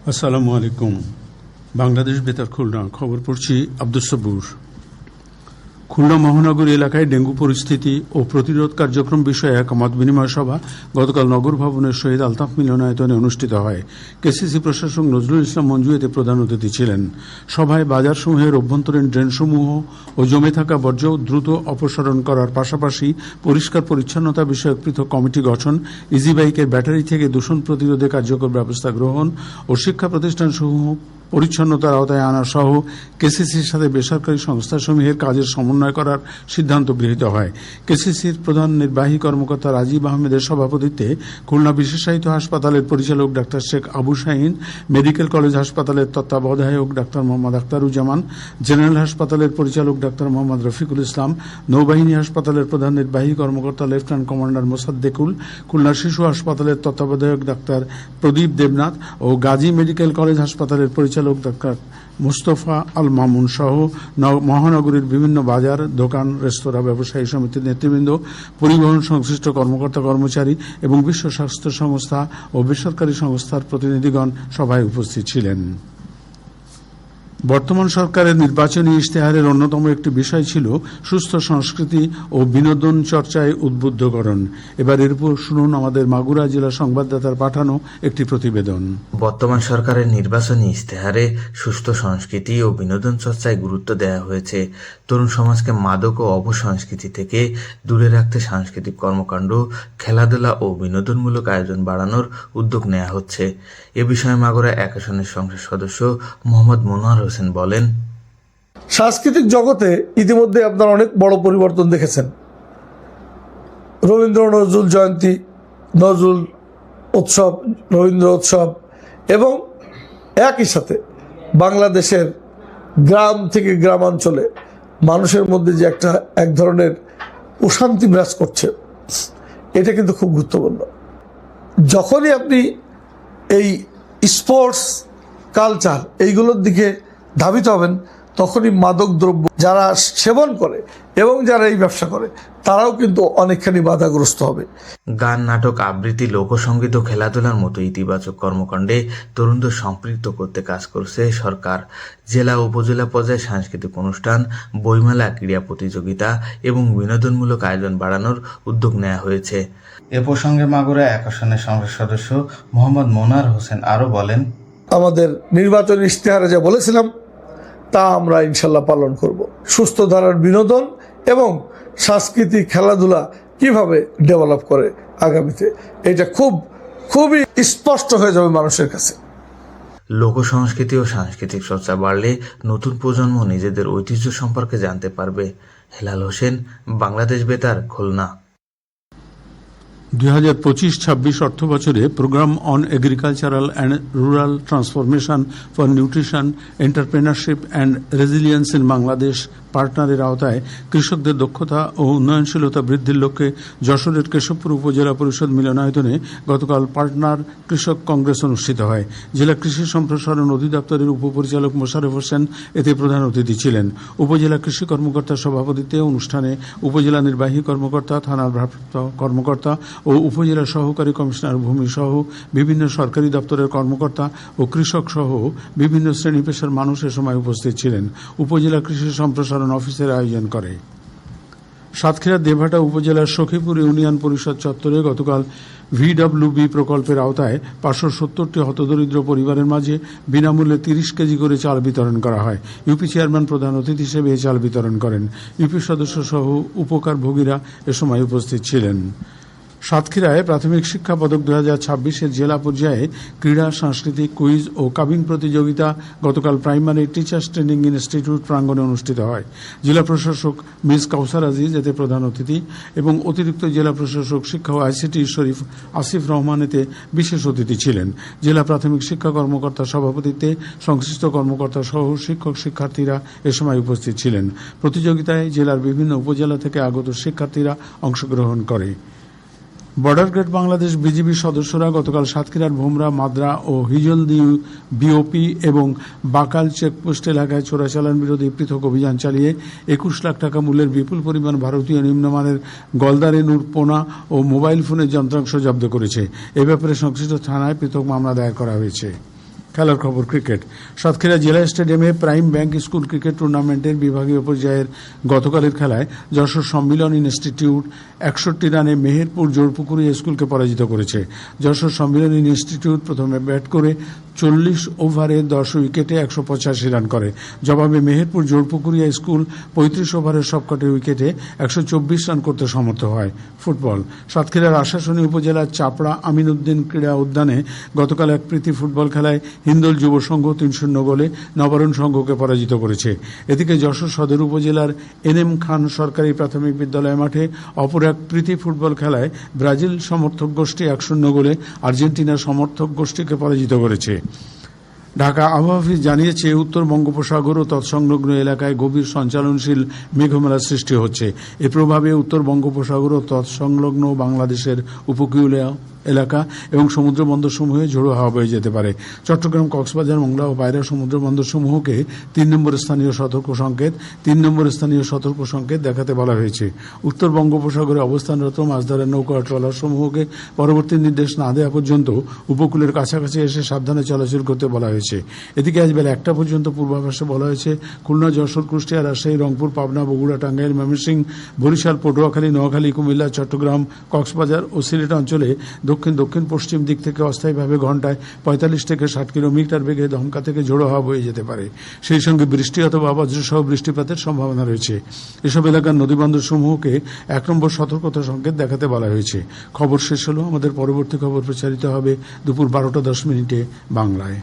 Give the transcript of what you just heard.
আসসালামু আলাইকুম। বাংলাদেশ বেতার খুলনা, খবর পড়ছি আব্দুস সব্বুর। খুলনা মহানগরী এলাকায় ডেঙ্গু পরিস্থিতি ও প্রতিরোধ কার্যক্রম বিষয়ে এক মত বিনিময় সভা গতকাল নগর ভবনের শহীদ আলতাফ মিলনায়তনে অনুষ্ঠিত হয়। কেসিসি প্রশাসক নজরুল ইসলাম মঞ্জু এতে প্রধান অতিথি ছিলেন। সভায় বাজারসমূহের অভ্যন্তরীণ ড্রেনসমূহ ও জমে থাকা বর্জ্য দ্রুত অপসারণ করার পাশাপাশি পরিষ্কার পরিচ্ছন্নতা বিষয়ক পৃথক কমিটি গঠন, ইজি বাইকের ব্যাটারি থেকে দূষণ প্রতিরোধে কার্যকর ব্যবস্থা গ্রহণ ও শিক্ষা প্রতিষ্ঠানসমূহ পরিচ্ছন্নতার আওতায় আনা সহ কেসিসির সাথে বেসরকারি সংস্থাসমূহের কাজের সমন্বয় করার সিদ্ধান্ত গৃহীত হয়। কেসিসির প্রধান নির্বাহী কর্মকর্তা রাজীব আহমেদের সভাপতিত্বে খুলনা বিশেষায়িত হাসপাতালের পরিচালক doctor Sheikh Abu Shahin, medical college হাসপাতালের তত্ত্বাবধায়ক ডাক্তার মোহাম্মদ আখতারুজ্জামান, জেনারেল হাসপাতালের পরিচালক ডাক্তার মোহাম্মদ রফিকুল ইসলাম, নৌবাহিনী হাসপাতালের প্রধান নির্বাহী কর্মকর্তা লেফটেন্যান্ট কমান্ডার মোসাদ্দেকুল, খুলনা শিশু হাসপাতালের তত্ত্বাবধায়ক ডাক্তার প্রদীপ দেবনাথ ও গাজী মেডিকেল কলেজ হাসপাতালের পরিচালক ডাক্তার মুস্তফা আল মামুন সহ মহানগরীর বিভিন্ন বাজার, দোকান, রেস্তোরাঁ, ব্যবসায়ী সমিতির নেতৃবৃন্দ, পরিবহন সংশ্লিষ্ট কর্মকর্তা কর্মচারী এবং বিশ্ব স্বাস্থ্য সংস্থা ও বেসরকারি সংস্থার প্রতিনিধিগণ সভায় উপস্থিত ছিলেন। বর্তমান সরকারের নির্বাচনী ইশতেহারের অন্যতম একটি বিষয় ছিল সুস্থ সংস্কৃতি ও বিনোদন চর্চায় উদ্বুদ্ধকরণ। এবার এর উপর শুনুন আমাদের মাগুরা জেলা সংবাদদাতার পাঠানো একটি প্রতিবেদন। বর্তমান সরকারের নির্বাচনী ইশতেহারে সুস্থ সংস্কৃতি ও বিনোদন চর্চায় গুরুত্ব দেওয়া হয়েছে। তরুণ সমাজকে মাদক ও অপসংস্কৃতি থেকে দূরে রাখতে সাংস্কৃতিক কর্মকাণ্ড, খেলাধুলা ও বিনোদনমূলক আয়োজন বাড়ানোর উদ্যোগ নেওয়া হচ্ছে। এ বিষয়ে মাগুরা 1 আসনের সংসদ সদস্য মোহাম্মদ মনোয়ার হোসেন বলেন, সাংস্কৃতিক জগতে ইতিমধ্যে আপনারা অনেক বড় পরিবর্তন দেখেছেন। রবীন্দ্র নজরুল জয়ন্তী, নজরুল উৎসব, রবীন্দ্র উৎসব এবং একই সাথে বাংলাদেশের গ্রাম থেকে গ্রামাঞ্চলে মানুষের মধ্যে যে এক ধরনের অশান্তি বিরাজ করছে, এটা কিন্তু খুব গুরুত্বপূর্ণ। যখনই আপনি এই স্পোর্টস কালচার এইগুলোর দিকে ধাবিত হবেন, তখনই মাদক দ্রব্য যারা সেবন করে এবং যারা এই ব্যবসা করে তারাও কিন্তু অনেকখানি বাধাগ্রস্ত হবে। গান, নাটক, আবৃত্তি, লোকসঙ্গীত ও খেলাধুলার মতো ইতিবাচক কর্মকাণ্ডে তরুণদের সম্পৃক্ত করতে কাজ করছে সরকার। জেলা উপজেলা পর্যায়ে সাংস্কৃতিক অনুষ্ঠান, বইমেলা, ক্রীড়া প্রতিযোগিতা এবং বিনোদনমূলক আয়োজন বাড়ানোর উদ্যোগ নেওয়া হয়েছে। এ প্রসঙ্গে মাগুরা 1 আসনের সংসদ সদস্য মোহাম্মদ মনোয়ার হোসেন আরও বলেন, আমাদের নির্বাচনী ইশতেহারে যা বলেছিলাম তা আমরা ইনশাল্লাহ পালন করব। সুস্থ ধারার বিনোদন এবং সাংস্কৃতিক খেলাধুলা কিভাবে ডেভেলপ করে আগামীতে, এটা খুবই স্পষ্ট হয়ে যাবে মানুষের কাছে। লোকসংস্কৃতি ও সাংস্কৃতিক চর্চা বাড়লে নতুন প্রজন্ম নিজেদের ঐতিহ্য সম্পর্কে জানতে পারবে। হেলাল হোসেন, বাংলাদেশ বেতার, খুলনা। 2025-26 অর্থ বছরে programme on agricultural and rural transformation for nutrition, entrepreneurship and resilience in Bangladesh পার্টনারের আওতায় কৃষকদের দক্ষতা ও উন্নয়নশীলতা বৃদ্ধির লক্ষ্যে যশোরের কেশবপুর উপজেলা পরিষদ মিলনায়তনে গতকাল পার্টনার কৃষক কংগ্রেস অনুষ্ঠিত হয়। জেলা কৃষি সম্প্রসারণ অধিদপ্তরের উপপরিচালক মোশাররফ হোসেন এতে প্রধান অতিথি ছিলেন। উপজেলা কৃষি কর্মকর্তার সভাপতিত্বে অনুষ্ঠানে উপজেলা নির্বাহী কর্মকর্তা, থানার ভারপ্রাপ্ত কর্মকর্তা ও উপজেলা সহকারী কমিশনার ভূমি সহ বিভিন্ন সরকারি দপ্তরের কর্মকর্তা ও কৃষক সহ বিভিন্ন শ্রেণী পেশার মানুষ এ সময় উপস্থিত ছিলেন। উপজেলা কৃষি সম্প্রসারণ অফিসের আয়োজন করে। সাতক্ষীরার দেবহাটা উপজেলার সখীপুর ইউনিয়ন পরিষদ চত্বরে গতকাল ভিডব্লিউবি প্রকল্পের আওতায় 570টি হতদরিদ্র পরিবারের মাঝে বিনামূল্যে 30 কেজি করে চাল বিতরণ করা হয়। ইউপি চেয়ারম্যান প্রধান অতিথি হিসেবে এই চাল বিতরণ করেন। ইউপি সদস্য সহ উপকারভোগীরা এ সময় উপস্থিত ছিলেন। সাতক্ষীরায় প্রাথমিক শিক্ষা পদক 2026-এর জেলা পর্যায়ে ক্রীড়া, সাংস্কৃতিক, কুইজ ও কাবিং প্রতিযোগিতা গতকাল প্রাইমারি টিচার্স ট্রেনিং ইনস্টিটিউট প্রাঙ্গণে অনুষ্ঠিত হয়। জেলা প্রশাসক মিস কাউসার আজিজ এতে প্রধান অতিথি এবং অতিরিক্ত জেলা প্রশাসক শিক্ষা ও আইসিটি শরীফ আসিফ রহমান এতে বিশেষ অতিথি ছিলেন। জেলা প্রাথমিক শিক্ষা কর্মকর্তার সভাপতিত্বে সংশ্লিষ্ট কর্মকর্তা সহ শিক্ষক শিক্ষার্থীরা এ সময় উপস্থিত ছিলেন। প্রতিযোগিতায় জেলার বিভিন্ন উপজেলা থেকে আগত শিক্ষার্থীরা অংশগ্রহণ করে। বর্ডার গার্ড বাংলাদেশ বিজিবি সদস্যরা গতকাল সাতক্ষীরার ভোমরা, মাদ্রা ও হিজলদি বিওপি এবং বাকাল চেকপোস্ট এলাকায় চোরাচালান বিরোধী পৃথক অভিযান চালিয়ে 21 লাখ টাকা মূল্যের বিপুল পরিমাণ ভারতীয় নিম্নমানের গলদারেনুর পোনা ও মোবাইল ফোনের যন্ত্রাংশ জব্দ করেছে। এ ব্যাপারে সংশ্লিষ্ট থানায় পৃথক মামলা দায়ের করা হয়েছে। খেলার খবর ক্রিকেট। সাতক্ষীরা জেলা স্টেডিয়ামে প্রাইম ব্যাংক স্কুল ক্রিকেট টুর্নামেন্টের বিভাগীয় পর্যায়ের গতকালের খেলায় যশোর সম্মিলন ইনস্টিটিউট 61 রানে মেহেরপুর জোরপুকুরিয়া স্কুলকে পরাজিত করেছে। যশোর সম্মিলন ইনস্টিটিউট প্রথমে ব্যাট করে 40 ওভারে 10 উইকেটে 185 রান করে। জবাবে মেহেরপুর জোরপুকুরিয়া স্কুল 35 ওভারের সবকটি উইকেটে 124 রান করতে সমর্থ হয়। ফুটবল। সাতক্ষীরার আশাশুনি উপজেলার চাপড়া আমিনউদ্দিন ক্রীড়া উদ্যানে গতকাল এক প্রীতি ফুটবল খেলায় হিন্দল যুব সংঘ 3-0 গোলে নবারুণ সংঘকে পরাজিত করেছে। এদিকে যশোর সদর উপজেলার এনএম খান সরকারি প্রাথমিক বিদ্যালয় মাঠে অপর এক প্রীতি ফুটবল খেলায় ব্রাজিল সমর্থক গোষ্ঠী 1-0 গোলে আর্জেন্টিনার সমর্থক গোষ্ঠীকে পরাজিত করেছে। ঢাকা আবহাওয়া অফিস জানিয়েছে উত্তর বঙ্গোপসাগর ও তৎসংলগ্ন এলাকায় গভীর সঞ্চালনশীল মেঘমেলার সৃষ্টি হচ্ছে। এর প্রভাবে উত্তর বঙ্গোপসাগর ও তৎসংলগ্ন বাংলাদেশের উপকূলীয় এলাকা এবং সমুদ্র বন্দরসমূহে ঝোড়ো হাওয়া বয়ে যেতে পারে। চট্টগ্রাম, কক্সবাজার, মোংলা ও পায়রা সমুদ্র বন্দরসমূহকে 3 নম্বর স্থানীয় সতর্ক সংকেত দেখাতে বলা হয়েছে। উত্তর বঙ্গোপসাগরে অবস্থানরত মাছ ধরার নৌকা ও ট্রলারসমূহকে পরবর্তী নির্দেশ না দেওয়া পর্যন্ত উপকূলের কাছাকাছি এসে সাবধানে চলাচল করতে বলা হয়েছে। এদিকে আজ বেলা 1টা পর্যন্ত পূর্বাভাসে বলা হয়েছে খুলনা, যশোর, কুষ্টিয়া, রাজশাহী, রংপুর, পাবনা, বগুড়া, টাঙ্গাইল, ময়মনসিংহ, বরিশাল, পটুয়াখালী, নোয়াখালী, কুমিল্লা, চট্টগ্রাম, কক্সবাজার ও সিলেট অঞ্চলে দক্ষিণ পশ্চিম দিক থেকে অস্থায়ীভাবে ঘন্টায় 45 থেকে 60 কিলোমিটার বেগে দমকা থেকে ঝোড়ো হাওয়া বয়ে যেতে পারে। সেই সঙ্গে বৃষ্টি অথবা বজ্রসহ বৃষ্টিপাতের সম্ভাবনা রয়েছে। এসব এলাকার নদীবন্দর সমূহকে 1 নম্বর সতর্কতা সংকেত দেখাতে বলা হয়েছে। খবর শেষ হলো। আমাদের পরবর্তী খবর প্রচারিত হবে দুপুর 12টা 10 মিনিটে বাংলায়।